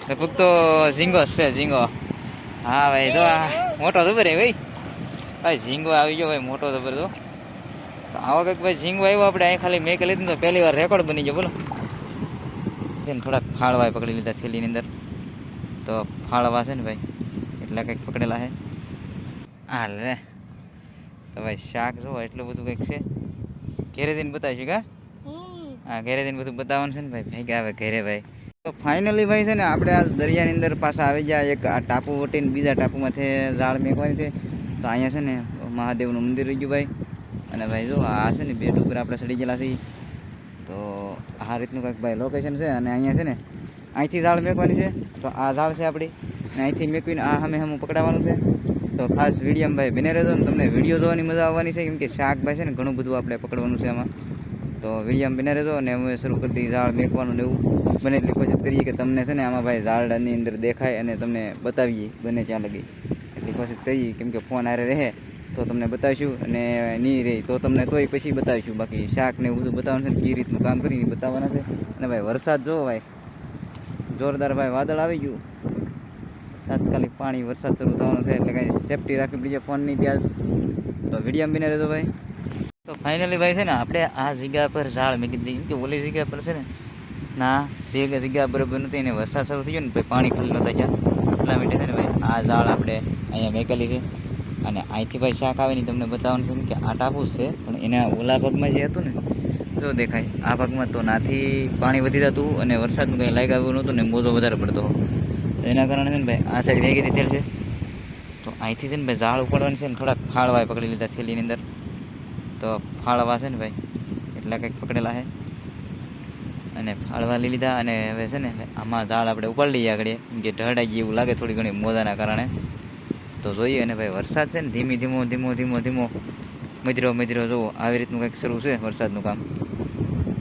લગભગ તો ઝીંગો છે ઝીંગો. હા ભાઈ તો આ મોટો જબર ભાઈ ભાઈ ઝીંગો આવી ગયો ભાઈ મોટો જબર તો આવો કંઈક ભાઈ ઝીંગો આવ્યો આપણે અહીં ખાલી મેં લીધું તો પહેલી વાર રેકોર્ડ બની ગયો બોલો. થોડાક ફાળવા પકડી લીધા થેલીની અંદર તો ફાળવા છે ને ભાઈ એટલે કંઈક પકડેલા છે. હા લે તો ભાઈ શાક જોવો એટલું બધું કંઈક છે. ઘેરે જઈને બતાવીશું કા? હા ઘેરે જઈને બધું બતાવવાનું છે ને ભાઈ ભેગા આવે ઘેરે ભાઈ. તો ફાઇનલી ભાઈ છે ને આપણે આ દરિયાની અંદર પાછા આવી ગયા. એક આ ટાપુ વટીને બીજા ટાપુમાંથી ઝાડ મેકવાની છે. તો અહીંયા છે ને મહાદેવનું મંદિર રહી ગયું ભાઈ. અને ભાઈ જો આ છે ને બેટ ઉપર આપણે ચડી ગયેલા છીએ. તો આ રીતનું કંઈક ભાઈ લોકેશન છે. અને અહીંયા છે ને અહીંથી ઝાડ મેકવાની છે. તો આ ઝાડ છે આપણી અને અહીંથી મેકવીને આ સામે સામું પકડાવવાનું છે. તો ખાસ વિડીયોમાં ભાઈ બને રહેજો ને તમને વિડીયો જોવાની મજા આવવાની છે. કેમ કે શાક ભાઈ છે ને ઘણું બધું આપણે પકડવાનું છે આમાં. તો વિડીયોમાં બને રહેજો અને અમે શરૂ કરી દઈએ ઝાડ મેકવાનું ને એવું બને એટલી કોશિશ કરીએ કે તમને છે ને આમાં ભાઈ ઝાડની અંદર દેખાય અને તમને બતાવીએ બને ત્યાં લગી એટલી કોશિશ કરીએ. કેમ કે ફોન હારે રહે તો તમને બતાવીશું અને નહીં રહે તો તમને તોય પછી બતાવીશું. બાકી શાક ને એવું બધું બતાવવાનું છે ને કઈ રીતનું કામ કરીને બતાવવાના છે. અને ભાઈ વરસાદ જોવો ભાઈ જોરદાર ભાઈ વાદળ આવી ગયું. તાત્કાલિક પાણી વરસાદ શરૂ થવાનો છે એટલે કાંઈ સેફટી રાખવી પડશે ફોનની ત્યાં તો વિડીયો બને રહેજો ભાઈ. તો ફાઇનલી ભાઈ છે ને આપણે આ જગ્યા પર ઝાડ મૂકી દીધી. કેમ કે ઓલી જગ્યા પર છે ને ના જે જગ્યા બરાબર નથી એને વરસાદ શરૂ થઈ ગયો ને ભાઈ પાણી ખાલી નહોતા ગયા એટલા માટે છે ને ભાઈ આ ઝાડ આપણે અહીંયા મેકેલી છે. અને અહીંથી ભાઈ શાક આવે ને તમને બતાવવાનું છે કે આ ટાપુ છે પણ એના ઓલા ભાગમાં જે હતું ને જો દેખાય આ ભાગમાં તો નાથી પાણી વધી જતું અને વરસાદનું કંઈ લાગ આવ્યું નહોતું ને મોજો વધારે પડતો એના કારણે છે ને ભાઈ આ સાઈડ વેગી દીધેલ છે. તો અહીંથી છે ને ભાઈ ઝાડ ઉપાડવાની છે ને થોડાક ફાળવાએ પકડી લીધા થેલીની અંદર. તો ફાળવા છે ને ભાઈ એટલા કંઈક પકડેલા છે અને ફાળવા લઈ લીધા. અને હવે છે ને આમાં ઝાડ આપણે ઉપાડી લઈએ આગળ કેમ કે ઢળાઈ ગઈ એવું લાગે થોડી ઘણી મોજાના કારણે. તો જોઈએ અને ભાઈ વરસાદ છે ને ધીમો મધરો જુઓ આવી રીતનું કંઈક શરૂ છે વરસાદનું કામ.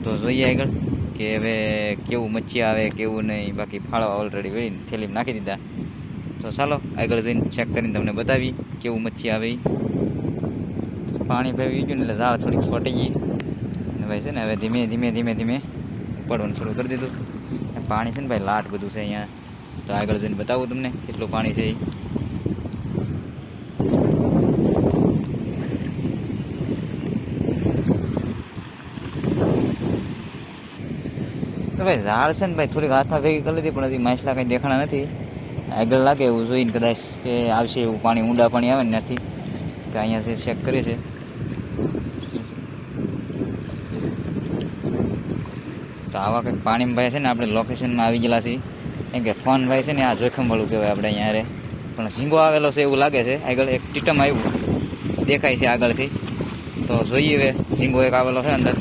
તો જોઈએ આગળ કે હવે કેવું મચ્છી આવે કેવું નહીં. બાકી ફાળવા ઓલરેડી વેળીને થેલીમાં નાખી દીધા. તો ચાલો આગળ જઈને ચેક કરીને તમને બતાવી કેવું મચ્છી આવે. પાણી ભાઈ ગયું ને એટલે ઝાડ થોડીક ફોટી ગઈ અને ભાઈ છે ને હવે ધીમે ઉપાડવાનું શરૂ કરી દીધું. પાણી છે ને ભાઈ લાટ બધું છે અહીંયા. તો આગળ જઈને બતાવું તમને કેટલું પાણી છે એ. તો ભાઈ ઝાડ છે ને ભાઈ થોડીક હાથમાં ભેગી કરી લીધી પણ હજી માછલા કંઈ દેખાણા નથી. આગળ લાગે એવું જોઈને કદાચ કે આવશે એવું પાણી ઊંડા પાણી આવે ને નથી કે અહીંયા છે ચેક કરે છે. તો આવા કંઈક પાણીમાં ભાઈ છે ને આપણે લોકેશનમાં આવી ગયેલા છીએ. કેમ કે ફોન ભાઈ છે ને આ જોખમવાળું કહેવાય આપણે અહીંયા રે. પણ ઝીંગો આવેલો છે એવું લાગે છે. આગળ એક ટીટમ આવ્યું દેખાય છે આગળથી. તો જોઈએ હવે ઝીંગો એક આવેલો છે અંદર.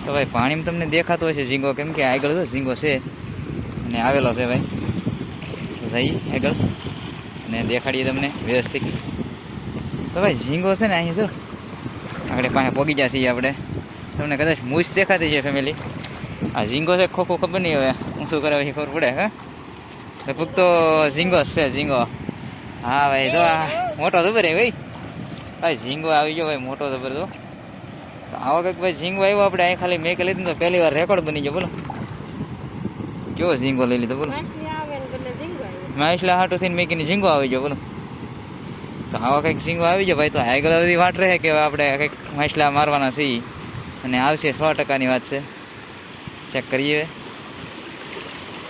તો ભાઈ પાણીમાં તમને દેખાતો હોય છે ઝીંગો કેમ કે આગળ તો ઝીંગો છે અને આવેલો છે ભાઈ. તો જઈએ આગળ અને દેખાડીએ તમને વ્યવસ્થિત. તો ભાઈ ઝીંગો છે ને અહીં શું આગળ પાસે પહોંચી ગયા છીએ આપણે. તમને કદાચ મૂછ દેખાતી છે ફેમિલી. આ ઝીંગો છે ખોખું ખબર નહીં હવે હું શું કરે પછી ખબર પડે. હા લગભગ તો ઝીંગો છે ઝીંગો. હા ભાઈ તો આ મોટો જબર ભાઈ ભાઈ ઝીંગો આવી ગયો ભાઈ મોટો જબર તો આવો કંઈક ભાઈ ઝીંગો આવ્યો આપણે અહીં ખાલી મેં લીધું તો પહેલી વાર રેકોર્ડ બની ગયો બોલો. કેવો ઝીંગો લઈ લીધો બોલો. માછલા હાટું થઈને મેકીને ઝીંગો આવી ગયો બોલો. તો આવા કંઈક ઝીંગો આવી ગયો ભાઈ. તો આગળ બધી વાટ રહે કે આપણે કંઈક માછલા મારવાના છીએ અને આવશે 100%ની વાત છે. ચેક કરીએ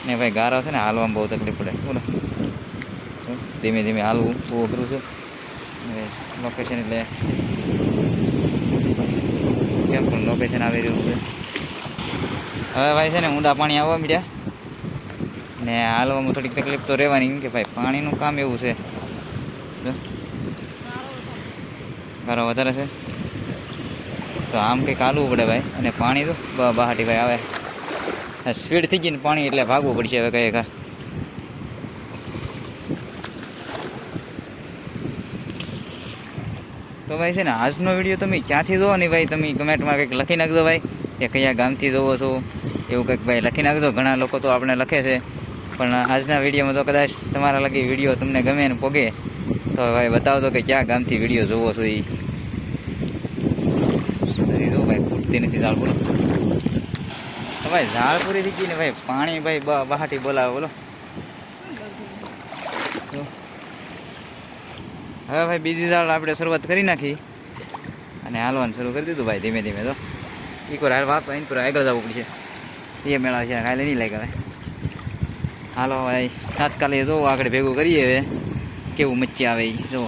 ને ભાઈ ગારો છે ને હાલવામાં બહુ તકલીફ પડે બોલો. ધીમે હાલવું બહુ અઘરું છે. લોકેશન એટલે કેમ પણ લોકેશન આવી રહ્યું છે. હવે ભાઈ છે ને ઊંડા પાણી આવવા મળ્યા ને હાલવામાં થોડીક તકલીફ તો રહેવાની કેમ કે ભાઈ પાણીનું કામ એવું છે. ગારો વધારે છે તો આમ કંઈક હાલવું પડે ભાઈ. અને પાણી તો બહાટી ભાઈ આવે સ્પીડ થઈ ગઈ ને પાણી એટલે ભાગવું પડશે હવે કઈ. તો ભાઈ છે ને આજનો વિડીયો તમે ક્યાંથી જોવો ને ભાઈ તમે કમેન્ટમાં કંઈક લખી નાખજો ભાઈ કે કયા ગામથી જોવો છો એવું કંઈક ભાઈ લખી નાખજો. ઘણા લોકો તો આપણે લખે છે પણ આજના વિડીયોમાં તો કદાચ તમારા લગી વિડીયો તમને ગમે ને પોગે તો ભાઈ બતાવજો કે ક્યાં ગામથી વિડીયો જોવો છો એ. જો ભાઈ ફૂટતી નથી ઝાડ બોલો. ભાઈ ઝાડ પૂરી થઈ ગઈ ને ભાઈ પાણી ભાઈ બહાટી બોલાવે બોલો. હવે ભાઈ બીજી ઝાડ આપણે શરૂઆત કરી નાખી અને હાલવાનું શરૂ કરી દીધું ભાઈ ધીમે ધીમે. તો એક વાર હાલ બાપ અહીં પર આગળ જવું પડશે. એ મેળા છે કાલે નહીં લાગે હવે. હાલો ભાઈ તાત્કાલિક જો આગળ ભેગું કરીએ હવે કેવું મચ્છી આવે એ જો.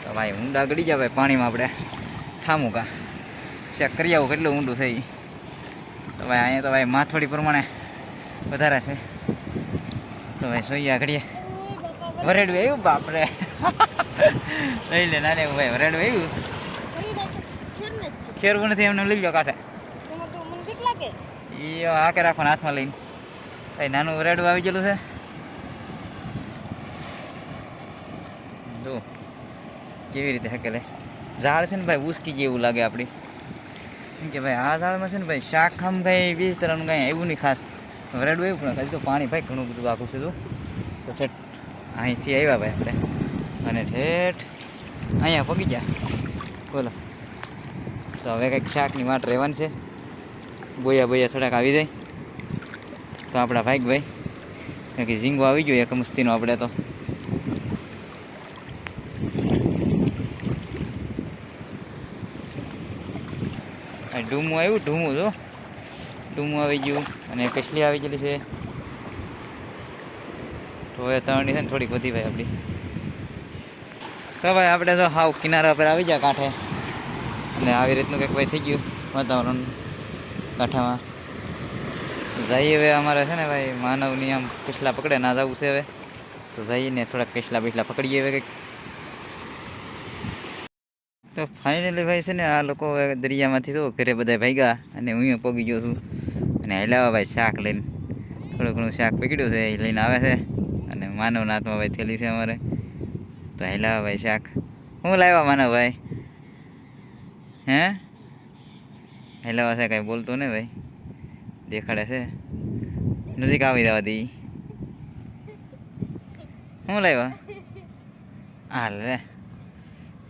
તો ભાઈ ઊંડા ગળી જાય ભાઈ પાણીમાં આપણે ઠામું કા ચેક કરી આવું કેટલું ઊંડું થઈ. તો ભાઈ અહીંયા તો ભાઈ માથોડી પ્રમાણે વધારે છે. તો ભાઈ જોઈએ આગળીએ વરેડું આવ્યું બાપરે લઈ લે ના રે ભાઈ વરેડું આવ્યું. ખેરવું નથી એમને લઈ લો કાંઠે એ હાકે રાખવાનું હાથમાં લઈને. ભાઈ નાનું વરેડું આવી ગયેલું છે જો કેવી રીતે હકેલે. ઝાડ છે ને ભાઈ ઉસકી જેવું લાગે આપણી. કેમ કે ભાઈ આ ઝાડમાં છે ને ભાઈ શાક આમ કાંઈ બીજ તરફનું કાંઈ આવ્યું નહીં ખાસ. વરેડું એવું પણ ખાલી તો પાણી ભાઈ ઘણું બધું આખું છે. તો ઠેઠ અહીંથી આવ્યા ભાઈ આપણે અને ઠેઠ અહીંયા પગી ગયા બોલો. તો હવે કંઈક શાકની વાટ રહેવાની છે. બોયા બોયા થોડાક આવી જાય તો આપણા ભાઈ કારણ કે ઝીંગો આવી ગયો એક મસ્તીનો આપણે. તો ઢૂમું આવ્યું ઢૂમું જો ઢૂમું આવી ગયું અને કસલી આવી ગયેલી છે. તો હવે તળની છે ને થોડીક વધી ભાઈ આપણી. તો ભાઈ આપણે તો હાવ કિનારા પર આવી જાય કાંઠે અને આવી રીતનું કંઈક ભાઈ થઈ ગયું વાતાવરણ કાંઠામાં. જઈએ હવે અમારે છે ને ભાઈ માનવની આમ કસલા પકડે ના જવું છે હવે. તો જઈને થોડાક કસલા બેસલા પકડીએ હવે કંઈક. તો ફાઇનલી ભાઈ છે ને આ લોકો હવે દરિયામાંથી તો ઘરે બધા ભાગ્યા અને હું પગી ગયો છું અને હલાવા ભાઈ શાક લઈને થોડું ઘણું શાક પકડ્યું છે એ લઈને આવે છે. અને માનવના હાથમાં ભાઈ થેલી છે અમારે. તો હલાવા ભાઈ શાક હું લાવ્યા માનવ ભાઈ હે હલાવા છે કાંઈ બોલતો ને ભાઈ દેખાડે છે નજીક આવી જવા દી. શું લાવ્યા હાલ રે.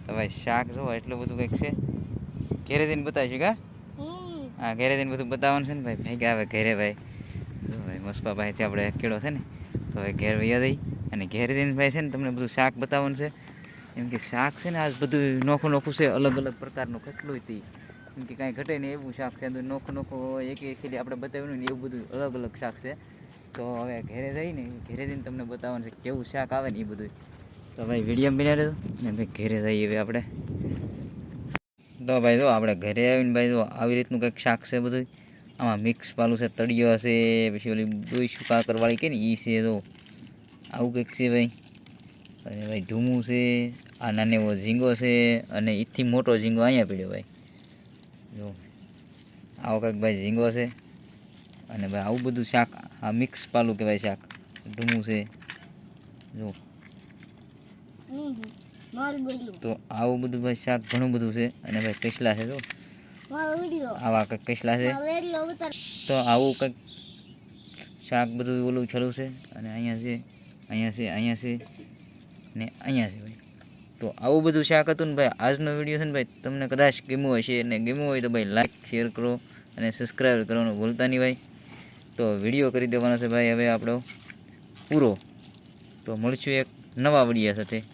તો ભાઈ શાક જો એટલું બધું કંઈક છે. ઘેરે જઈને બતાવીશું કા હા ઘેરે જઈને બધું બતાવવાનું છે ને ભાઈ ભાઈ આવે ઘેરે ભાઈ. જો ભાઈ મસ્પા ભાઈથી આપણે કેળો છે ને તો ભાઈ ઘેર વૈયા જઈ અને ઘેર જઈને ભાઈ છે ને તમને બધું શાક બતાવવાનું છે. એમ કે શાક છે ને આજ બધું નોખું નોખું છે અલગ અલગ પ્રકારનું કેટલું હતી. કેમ કે કાંઈ ઘટે નહીં એવું શાક છે. નોખું નોખું એક ખેલી આપણે બતાવ્યું ને એવું બધું અલગ અલગ શાક છે. તો હવે ઘેરે જઈને ઘેરે જઈને તમને બતાવવાનું છે કેવું શાક આવે ને એ બધું. તો ભાઈ વિડીયો બના રહ્યો ને ભાઈ ઘરે જઈએ હવે આપણે. તો ભાઈ જો આપણે ઘરે આવીને ભાઈ જો આવી રીતનું કંઈક શાક છે બધું. આમાં મિક્સ પાલું છે તળિયો હશે પછી ઓલી દોઈશું કાકરવાળી કે ને એ છે. તો આવું કંઈક છે ભાઈ. અને ભાઈ ઢૂમું છે આ નાનો એવો ઝીંગો છે અને એથી મોટો ઝીંગો અહીંયા પડ્યો ભાઈ જો આવો કંઈક ભાઈ ઝીંગો છે. અને ભાઈ આવું બધું શાક આ મિક્સ પાલું કહેવાય શાક ઢૂમું છે જો. તો આવું બધું ભાઈ શાક ઘણું બધું છે. અને ભાઈ કસલા છે જો આવા કંઈક કસલા છે. તો આવું કંઈક શાક બધું ઓલું છેલું છે. અને અહીંયા છે અહીંયા છે અહીંયા છે ને અહીંયા છે ભાઈ. તો આવું બધું શાક હતું ને ભાઈ. આજનો વિડીયો છે ને ભાઈ તમને કદાચ ગમ્યો હશે અને ગમ્યો હોય તો ભાઈ લાઈક શેર કરો અને સબસ્ક્રાઈબ કરવાનું ભૂલતા નહીં ભાઈ. તો વિડીયો કરી દેવાનો છે ભાઈ હવે આપણો પૂરો. તો મળશું એક નવા વિડીયો સાથે.